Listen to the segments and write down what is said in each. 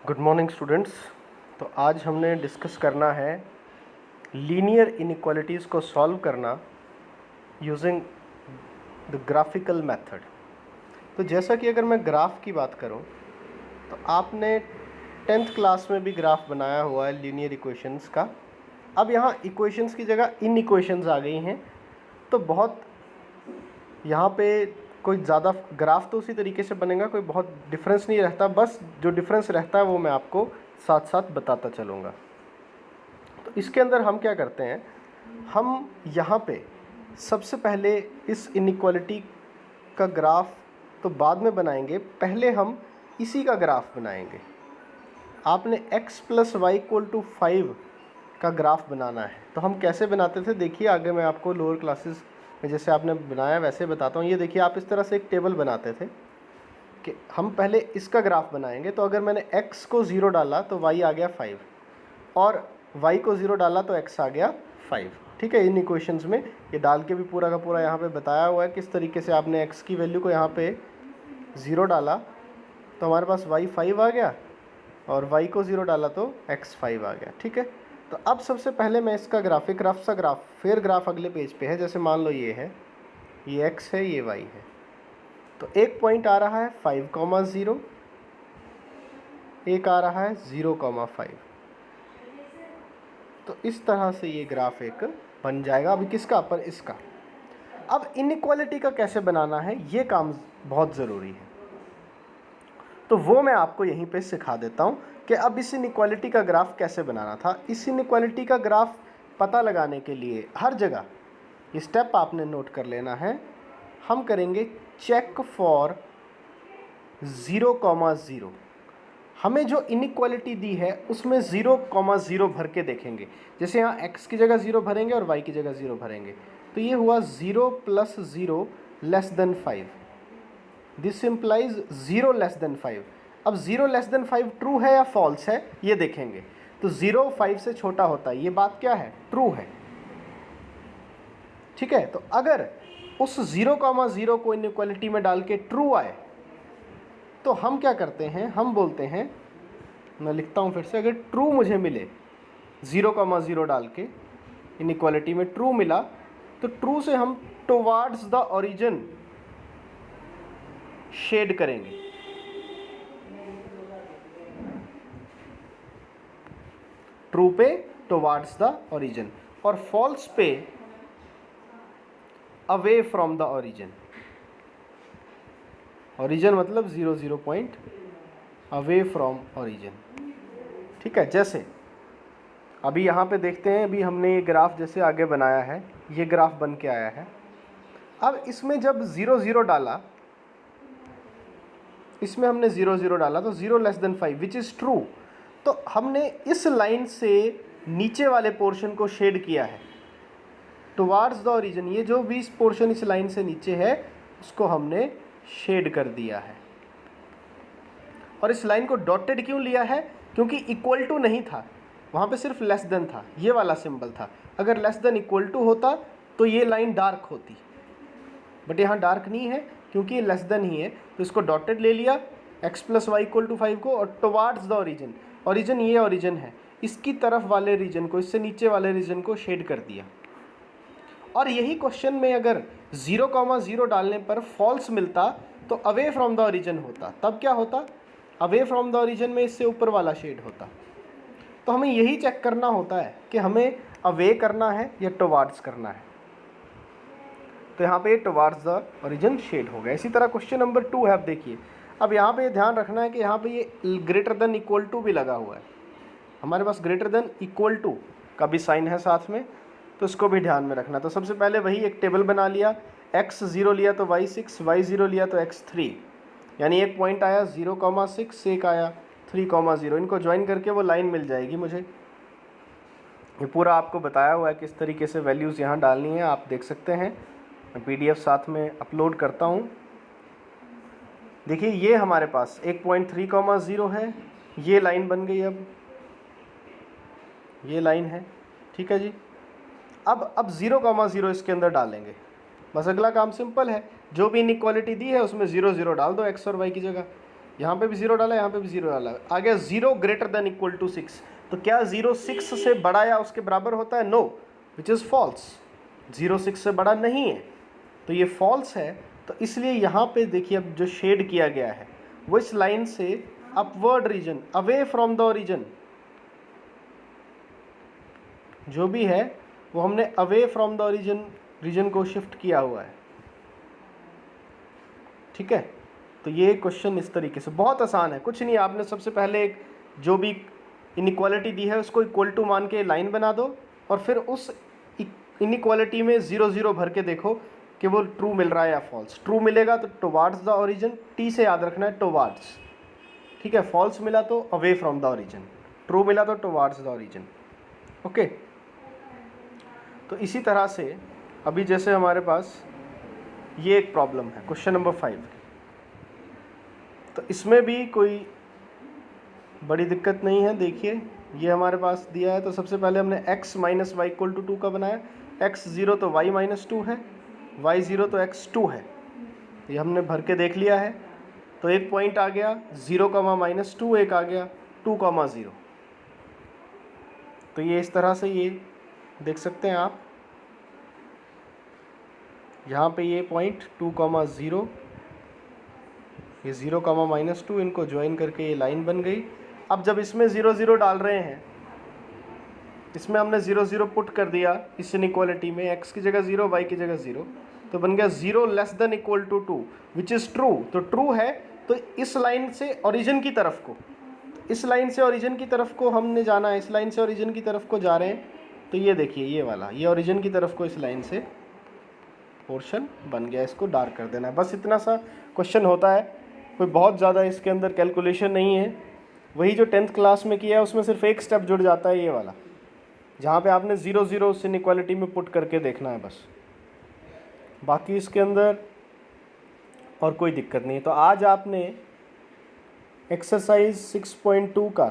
Good morning students. तो आज हमने डिस्कस करना है लीनियर इनइक्वालिटीज़ को सॉल्व करना यूजिंग द ग्राफिकल मेथड। तो जैसा कि अगर मैं ग्राफ की बात करूं तो आपने 10th क्लास में भी ग्राफ बनाया हुआ है लीनियर इक्वेशंस का। अब यहाँ इक्वेशंस की जगह इन इक्वेशंस आ गई हैं, तो बहुत यहाँ पे कोई ज़्यादा ग्राफ तो उसी तरीके से बनेगा, कोई बहुत डिफरेंस नहीं रहता। बस जो डिफरेंस रहता है वो मैं आपको साथ साथ बताता चलूँगा। तो इसके अंदर हम क्या करते हैं, हम यहाँ पे सबसे पहले इस इनइक्वालिटी का ग्राफ तो बाद में बनाएंगे, पहले हम इसी का ग्राफ बनाएंगे। आपने x + y = 5 का ग्राफ बनाना है। तो हम कैसे बनाते थे देखिए, आगे मैं आपको लोअर क्लासेस में जैसे आपने बनाया वैसे बताता हूँ। ये देखिए, आप इस तरह से एक टेबल बनाते थे कि हम पहले इसका ग्राफ बनाएंगे। तो अगर मैंने x को 0 डाला तो y आ गया 5, और y को 0 डाला तो x आ गया 5। ठीक है, इन इक्वेशंस में ये डाल के भी पूरा का पूरा यहाँ पे बताया हुआ है किस तरीके से आपने x की वैल्यू को यहाँ पे 0 डाला तो हमारे पास y 5 आ गया, और y को 0 डाला तो x 5 आ गया। ठीक है, तो अब सबसे पहले मैं इसका ग्राफ, एक रफ सा ग्राफ, फिर ग्राफ अगले पेज पे है। जैसे मान लो ये है, ये x है, ये y है। तो एक पॉइंट आ रहा है 5,0, एक आ रहा है 0,5। तो इस तरह से ये ग्राफ एक बन जाएगा। अभी किसका, पर इसका। अब इनइक्वालिटी का कैसे बनाना है, ये काम बहुत ज़रूरी है, तो वो मैं आपको यहीं पे सिखा देता हूँ कि अब इस इनइक्वालिटी का ग्राफ कैसे बनाना था। इस इनइक्वालिटी का ग्राफ पता लगाने के लिए हर जगह ये स्टेप आपने नोट कर लेना है। हम करेंगे चेक फॉर 0,0। हमें जो इनइक्वालिटी दी है उसमें 0,0 भर के देखेंगे। जैसे यहाँ x की जगह 0 भरेंगे और y की जगह 0 भरेंगे, तो ये हुआ 0 + 0 < 5। This implies 0 < 5। अब 0 < 5 ट्रू है या फॉल्स है ये देखेंगे। तो 0 5 से छोटा होता है, ये बात क्या है, ट्रू है। ठीक है, तो अगर उस 0,0 को इनइक्वालिटी में डाल के ट्रू आए तो हम क्या करते हैं, हम बोलते हैं, मैं लिखता हूँ फिर से, अगर ट्रू मुझे मिले 0,0 डाल के इनइक्वालिटी में ट्रू मिला तो ट्रू से हम टुवार्ड्स द ओरिजिन शेड करेंगे। ट्रू पे टुवार्ड्स द ओरिजिन, और फॉल्स पे away from the origin. Origin मतलब 0 पॉइंट अवे फ्रॉम ओरिजिन। ठीक है, जैसे अभी यहाँ पे देखते हैं, अभी हमने ये ग्राफ जैसे आगे बनाया है, ये ग्राफ बन के आया है। अब इसमें जब 0 डाला, इसमें हमने 0 डाला तो 0 < 5 विच इज़ ट्रू। तो हमने इस लाइन से नीचे वाले पोर्शन को शेड किया है टुवार्ड्स द ओरिजिन। ये जो भी पोर्शन इस लाइन से नीचे है उसको हमने शेड कर दिया है। और इस लाइन को डॉटेड क्यों लिया है, क्योंकि इक्वल टू नहीं था, वहाँ पे सिर्फ लेस देन था, ये वाला सिंबल था। अगर लेस देन इक्वल टू होता तो ये लाइन डार्क होती, बट यहाँ डार्क नहीं है क्योंकि ये लेस देन ही है, तो इसको डॉटेड ले लिया x + y = 5 को, और टुवार्ड्स द ओरिजिन, ओरिजिन ये ओरिजिन है, इसकी तरफ वाले रीजन को, इससे नीचे वाले रीजन को शेड कर दिया। और यही क्वेश्चन में अगर 0,0 डालने पर फॉल्स मिलता तो अवे फ्रॉम द ओरिजिन होता। तब क्या होता, अवे फ्रॉम द ओरिजिन में इससे ऊपर वाला शेड होता। तो हमें यही चेक करना होता है कि हमें अवे करना है या टुवार्ड्स करना है। तो यहाँ पे टुवार्ड्स द ओरिजिन शेड हो गया। इसी तरह क्वेश्चन नंबर 2 है। अब देखिए, अब यहाँ पे ध्यान रखना है कि यहाँ पे ये ग्रेटर देन इक्वल टू भी लगा हुआ है। हमारे पास ग्रेटर देन इक्वल टू का भी साइन है साथ में, तो इसको भी ध्यान में रखना। तो सबसे पहले वही एक टेबल बना लिया, x 0 लिया तो y 6, y 0 लिया तो x 3, यानी एक पॉइंट आया 0,6, एक आया 3,0। इनको ज्वाइन करके वो लाइन मिल जाएगी मुझे। ये पूरा आपको बताया हुआ है किस तरीके से वैल्यूज़ यहाँ डालनी है, आप देख सकते हैं। मैं PDF साथ में अपलोड करता हूँ। देखिए, ये हमारे पास एक पॉइंट 3,0 है, ये लाइन बन गई। अब ये लाइन है, ठीक है जी। अब 0,0 इसके अंदर डालेंगे। बस अगला काम सिंपल है, जो भी इनइक्वालिटी दी है उसमें 0 डाल दो x और y की जगह। यहाँ पे भी 0 डाला, यहाँ पे भी 0 डाला, आ गया 0 ग्रेटर देन इक्वल टू 6। तो क्या 0 6 से बड़ा या उसके बराबर होता है? No, which is false. 0 6 से बड़ा नहीं है, तो ये फॉल्स है। तो इसलिए यहाँ पे देखिए अब जो शेड किया गया है वो इस लाइन से upward region, away from the origin, जो भी है वो हमने away from the origin region को शिफ्ट किया हुआ है। ठीक है, तो ये क्वेश्चन इस तरीके से बहुत आसान है, कुछ नहीं, आपने सबसे पहले एक जो भी इनइक्वालिटी दी है उसको इक्वल टू मान के लाइन बना दो, और फिर उस इनइक्वालिटी में 0 0 भर के देखो कि वो ट्रू मिल रहा है या फॉल्स। ट्रू मिलेगा तो टुवार्ड्स द ओरिजिन, टी से याद रखना है टुवार्ड्स, ठीक है। फॉल्स मिला तो away from the origin, true मिला तो टुवार्ड्स द ओरिजिन। ओके, तो इसी तरह से अभी जैसे हमारे पास ये एक प्रॉब्लम है क्वेश्चन नंबर 5, तो इसमें भी कोई बड़ी दिक्कत नहीं है। देखिए ये हमारे पास दिया है, तो सबसे पहले हमने x minus Y equal to 2 का बनाया। x 0 तो y माइनस 2 है, y 0 तो x 2 है, ये हमने भर के देख लिया है। तो एक पॉइंट आ गया 0 माइनस 2, एक आ गया 2 0। तो ये इस तरह से ये देख सकते हैं आप, यहाँ पे ये पॉइंट 2 0, ये 0 माइनस 2, इनको ज्वाइन करके ये लाइन बन गई। अब जब इसमें 0 0 डाल रहे हैं, इसमें हमने 0 0 पुट कर दिया इस इनइक्वालिटी में, x की जगह 0, y की जगह 0, तो बन गया 0 less than equal to 2, which is true. तो ट्रू है, तो इस लाइन से ओरिजिन की तरफ को, इस लाइन से ओरिजिन की तरफ को हमने जाना है, इस लाइन से ओरिजिन की तरफ को जा रहे हैं। तो ये देखिए ये वाला, ये ओरिजिन की तरफ को इस लाइन से पोर्शन बन गया, इसको डार्क कर देना है। बस इतना सा क्वेश्चन होता है, कोई बहुत ज़्यादा इसके अंदर कैलकुलेशन नहीं है। वही जो 10th क्लास में किया है उसमें सिर्फ एक स्टेप जुड़ जाता है, ये वाला, जहाँ पे आपने 0 0 उस इनइक्वालिटी में पुट करके देखना है बस, बाकी इसके अंदर और कोई दिक्कत नहीं है। तो आज आपने एक्सरसाइज 6.2 का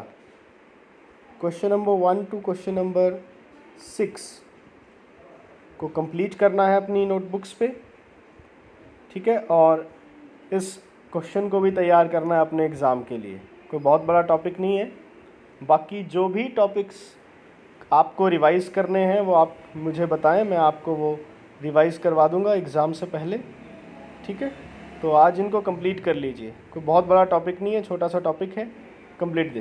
question number 1 to question number 6 को कंप्लीट करना है अपनी नोटबुक्स पे, ठीक है। और इस क्वेश्चन को भी तैयार करना है अपने एग्ज़ाम के लिए। कोई बहुत बड़ा टॉपिक नहीं है, बाकी जो भी टॉपिक्स आपको रिवाइज़ करने हैं वो आप मुझे बताएं, मैं आपको वो रिवाइज़ करवा दूंगा एग्ज़ाम से पहले, ठीक है। तो आज इनको कंप्लीट कर लीजिए, कोई बहुत बड़ा टॉपिक नहीं है, छोटा सा टॉपिक है, कंप्लीट